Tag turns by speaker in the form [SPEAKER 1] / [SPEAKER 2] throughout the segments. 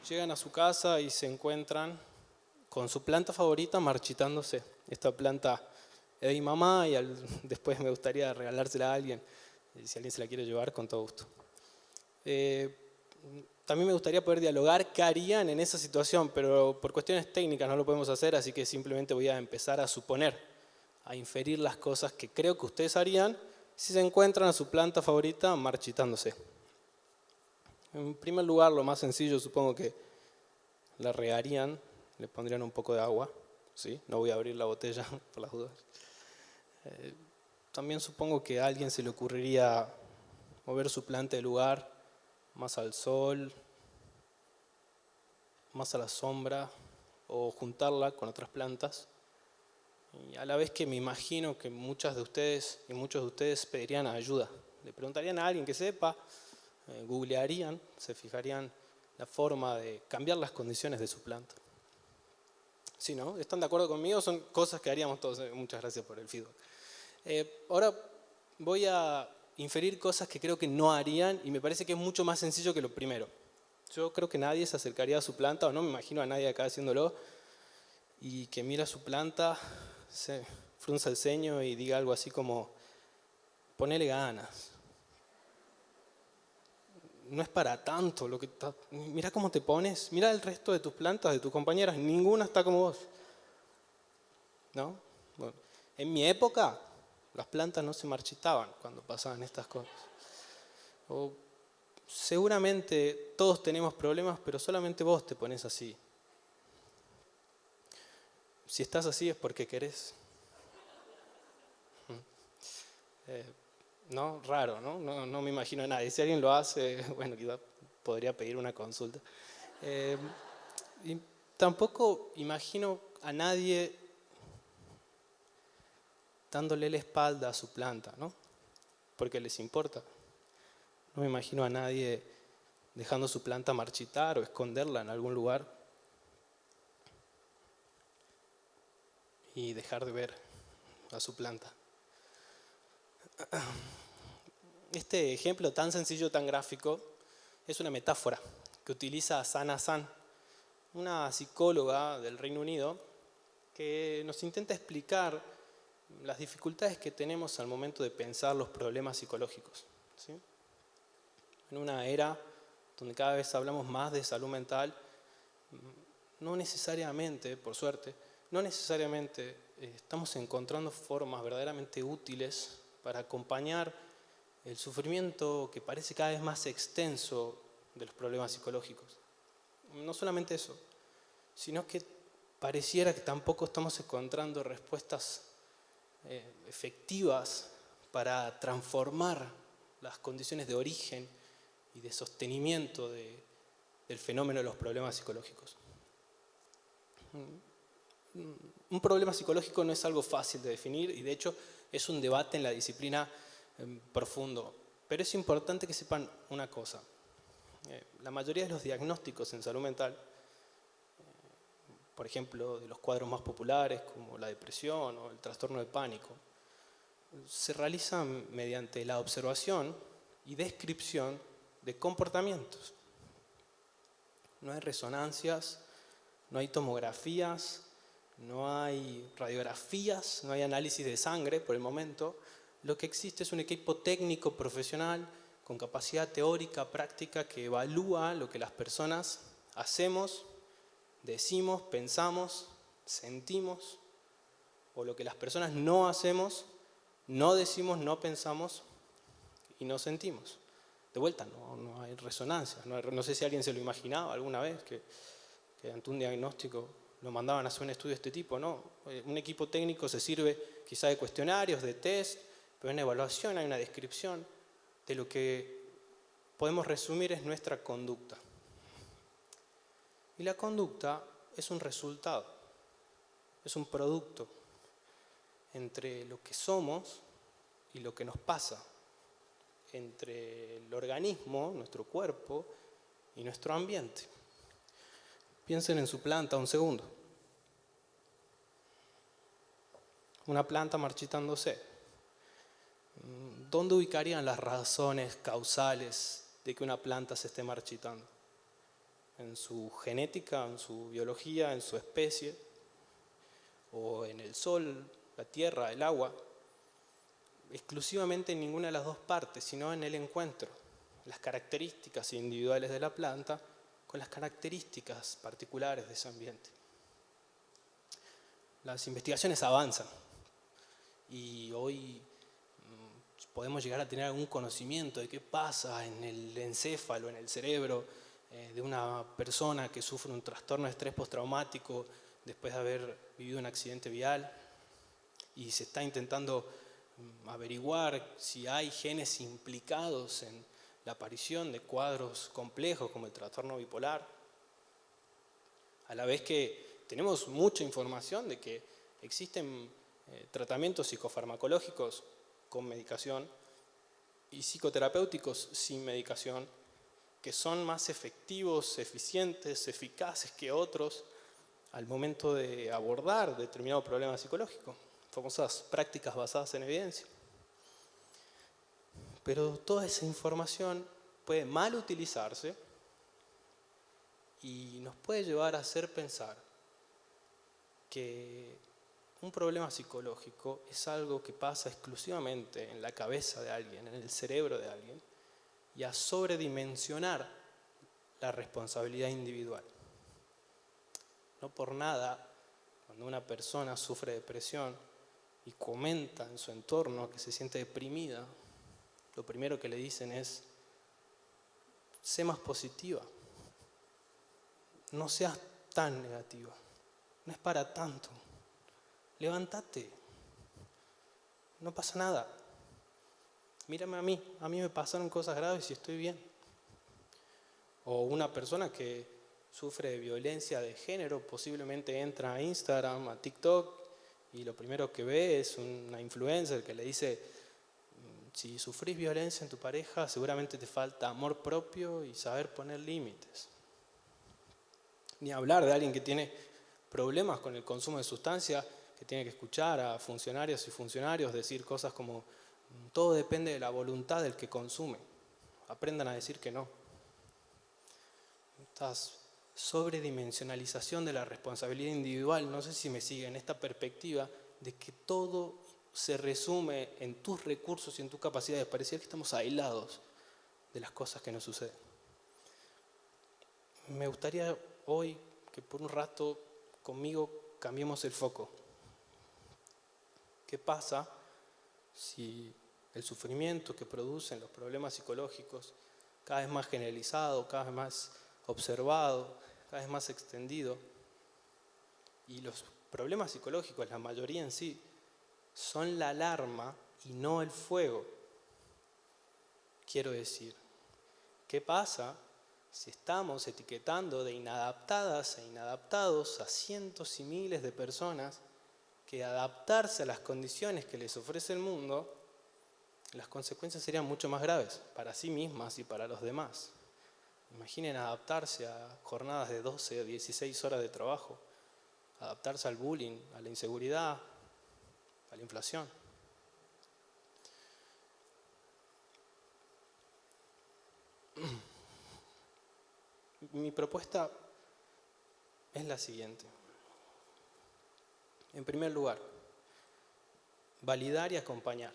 [SPEAKER 1] llegan a su casa y se encuentran con su planta favorita marchitándose. Esta planta es de mi mamá y después me gustaría regalársela a alguien. Si alguien se la quiere llevar, con todo gusto. También me gustaría poder dialogar qué harían en esa situación, pero por cuestiones técnicas no lo podemos hacer, así que simplemente voy a empezar a suponer, a inferir las cosas que creo que ustedes harían si se encuentran a su planta favorita marchitándose. En primer lugar, lo más sencillo, supongo que la regarían, le pondrían un poco de agua, ¿sí? No voy a abrir la botella por las dudas. También supongo que a alguien se le ocurriría mover su planta de lugar, más al sol, más a la sombra, o juntarla con otras plantas. Y a la vez que me imagino que muchas de ustedes y muchos de ustedes pedirían ayuda. Le preguntarían a alguien que sepa, googlearían, se fijarían la forma de cambiar las condiciones de su planta. ¿Sí, no? ¿Están de acuerdo conmigo? Son cosas que haríamos todos. Muchas gracias por el feedback. Ahora voy a inferir cosas que creo que no harían y me parece que es mucho más sencillo que lo primero. Yo creo que nadie se acercaría a su planta, o no me imagino a nadie acá haciéndolo, y que mira su planta, se frunza el ceño y diga algo así como, ponele ganas. No es para tanto lo que está. Mira cómo te pones, mira el resto de tus plantas, de tus compañeras, ninguna está como vos. ¿No? Bueno, en mi época, las plantas no se marchitaban cuando pasaban estas cosas. O seguramente todos tenemos problemas, pero solamente vos te pones así. Si estás así es porque querés. ¿No? Raro, ¿no? No me imagino a nadie. Si alguien lo hace, bueno, quizá podría pedir una consulta. Y tampoco imagino a nadie dándole la espalda a su planta, ¿no? Porque les importa. No me imagino a nadie dejando su planta marchitar o esconderla en algún lugar y dejar de ver a su planta. Este ejemplo tan sencillo, tan gráfico, es una metáfora que utiliza Sana San, una psicóloga del Reino Unido, que nos intenta explicar las dificultades que tenemos al momento de pensar los problemas psicológicos, ¿sí? En una era donde cada vez hablamos más de salud mental, no necesariamente, por suerte, no necesariamente estamos encontrando formas verdaderamente útiles para acompañar el sufrimiento que parece cada vez más extenso de los problemas psicológicos. No solamente eso, sino que pareciera que tampoco estamos encontrando respuestas efectivas para transformar las condiciones de origen y de sostenimiento del fenómeno de los problemas psicológicos. Un problema psicológico no es algo fácil de definir y de hecho es un debate en la disciplina profundo. Pero es importante que sepan una cosa. La mayoría de los diagnósticos en salud mental, por ejemplo, de los cuadros más populares como la depresión o el trastorno de pánico, se realizan mediante la observación y descripción de comportamientos. No hay resonancias, no hay tomografías, no hay radiografías, no hay análisis de sangre por el momento. Lo que existe es un equipo técnico profesional con capacidad teórica, práctica, que evalúa lo que las personas hacemos, decimos, pensamos, sentimos, o lo que las personas no hacemos, no decimos, no pensamos y no sentimos. De vuelta, no hay resonancia. No sé si alguien se lo imaginaba alguna vez, que ante un diagnóstico lo mandaban a hacer un estudio de este tipo. No, un equipo técnico se sirve quizá de cuestionarios, de test, pero hay una evaluación, hay una descripción de lo que podemos resumir es nuestra conducta. Y la conducta es un resultado, es un producto entre lo que somos y lo que nos pasa, entre el organismo, nuestro cuerpo y nuestro ambiente. Piensen en su planta un segundo. Una planta marchitándose. ¿Dónde ubicarían las razones causales de que una planta se esté marchitando? en su genética, en su biología, en su especie, o en el sol, la tierra, el agua, exclusivamente en ninguna de las dos partes, sino en el encuentro, las características individuales de la planta con las características particulares de ese ambiente. Las investigaciones avanzan y hoy podemos llegar a tener algún conocimiento de qué pasa en el encéfalo, en el cerebro de una persona que sufre un trastorno de estrés postraumático después de haber vivido un accidente vial, y se está intentando averiguar si hay genes implicados en la aparición de cuadros complejos como el trastorno bipolar, a la vez que tenemos mucha información de que existen tratamientos psicofarmacológicos con medicación y psicoterapéuticos sin medicación que son más efectivos, eficientes, eficaces que otros al momento de abordar determinado problema psicológico, famosas prácticas basadas en evidencia. Pero toda esa información puede mal utilizarse y nos puede llevar a hacer pensar que un problema psicológico es algo que pasa exclusivamente en la cabeza de alguien, en el cerebro de alguien, y a sobredimensionar la responsabilidad individual. No por nada, cuando una persona sufre depresión y comenta en su entorno que se siente deprimida, lo primero que le dicen es: sé más positiva, no seas tan negativa, no es para tanto, levántate, no pasa nada, mírame a mí me pasaron cosas graves y estoy bien. O una persona que sufre de violencia de género posiblemente entra a Instagram, a TikTok, y lo primero que ve es una influencer que le dice: si sufrís violencia en tu pareja, seguramente te falta amor propio y saber poner límites. Ni hablar de alguien que tiene problemas con el consumo de sustancias, que tiene que escuchar a funcionarias y funcionarios decir cosas como: todo depende de la voluntad del que consume, aprendan a decir que no. Esta sobredimensionalización de la responsabilidad individual, no sé si me siguen, esta perspectiva de que todo se resume en tus recursos y en tus capacidades. Pareciera que estamos aislados de las cosas que nos suceden. Me gustaría hoy que por un rato conmigo cambiemos el foco. ¿Qué pasa si el sufrimiento que producen los problemas psicológicos, cada vez más generalizado, cada vez más observado, cada vez más extendido, y los problemas psicológicos, la mayoría en sí, son la alarma y no el fuego? Quiero decir, ¿qué pasa si estamos etiquetando de inadaptadas e inadaptados a cientos y miles de personas que adaptarse a las condiciones que les ofrece el mundo, las consecuencias serían mucho más graves para sí mismas y para los demás? Imaginen adaptarse a jornadas de 12 o 16 horas de trabajo, adaptarse al bullying, a la inseguridad, a la inflación. Mi propuesta es la siguiente. En primer lugar, validar y acompañar.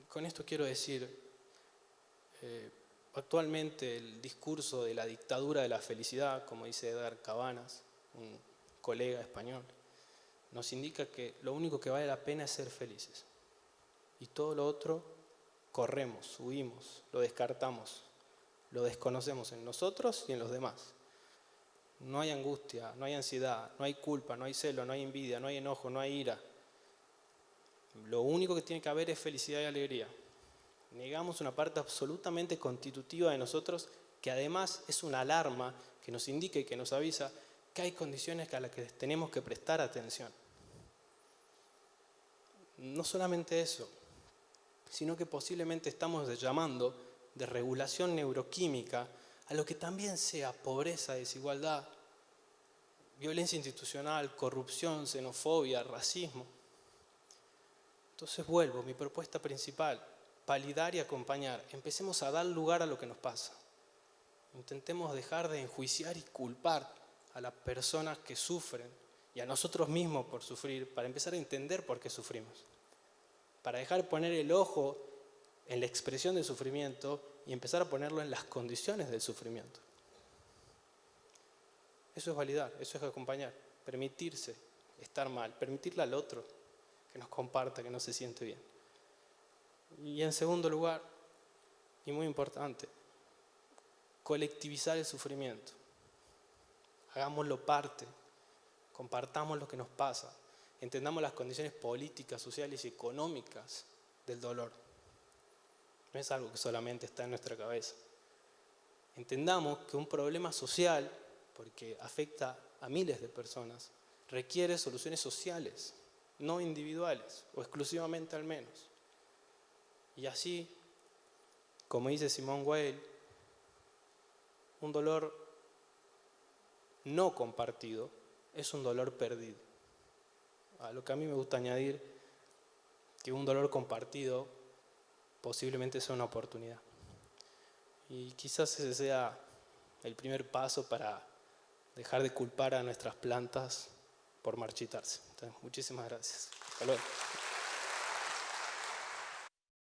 [SPEAKER 1] Con esto quiero decir, actualmente el discurso de la dictadura de la felicidad, como dice Edgar Cabanas, un colega español, nos indica que lo único que vale la pena es ser felices. Y todo lo otro corremos, huimos, lo descartamos, lo desconocemos en nosotros y en los demás. No hay angustia, no hay ansiedad, no hay culpa, no hay celo, no hay envidia, no hay enojo, no hay ira. Lo único que tiene que haber es felicidad y alegría. Negamos una parte absolutamente constitutiva de nosotros que además es una alarma que nos indica y que nos avisa que hay condiciones a las que tenemos que prestar atención. No solamente eso, sino que posiblemente estamos llamando de regulación neuroquímica a lo que también sea pobreza, desigualdad, violencia institucional, corrupción, xenofobia, racismo. Entonces vuelvo, mi propuesta principal: validar y acompañar. Empecemos a dar lugar a lo que nos pasa. Intentemos dejar de enjuiciar y culpar a las personas que sufren y a nosotros mismos por sufrir, para empezar a entender por qué sufrimos. Para dejar de poner el ojo en la expresión del sufrimiento y empezar a ponerlo en las condiciones del sufrimiento. Eso es validar, eso es acompañar, permitirse estar mal, permitirle al otro que nos comparta, que no se siente bien. Y en segundo lugar, y muy importante, colectivizar el sufrimiento. Hagámoslo parte, compartamos lo que nos pasa, entendamos las condiciones políticas, sociales y económicas del dolor. No es algo que solamente está en nuestra cabeza. Entendamos que un problema social, porque afecta a miles de personas, requiere soluciones sociales, no individuales, o exclusivamente al menos. Y así, como dice Simone Weil, un dolor no compartido es un dolor perdido. A lo que a mí me gusta añadir, que un dolor compartido posiblemente sea una oportunidad. Y quizás ese sea el primer paso para dejar de culpar a nuestras plantas por marchitarse. Entonces, muchísimas gracias. Hasta luego.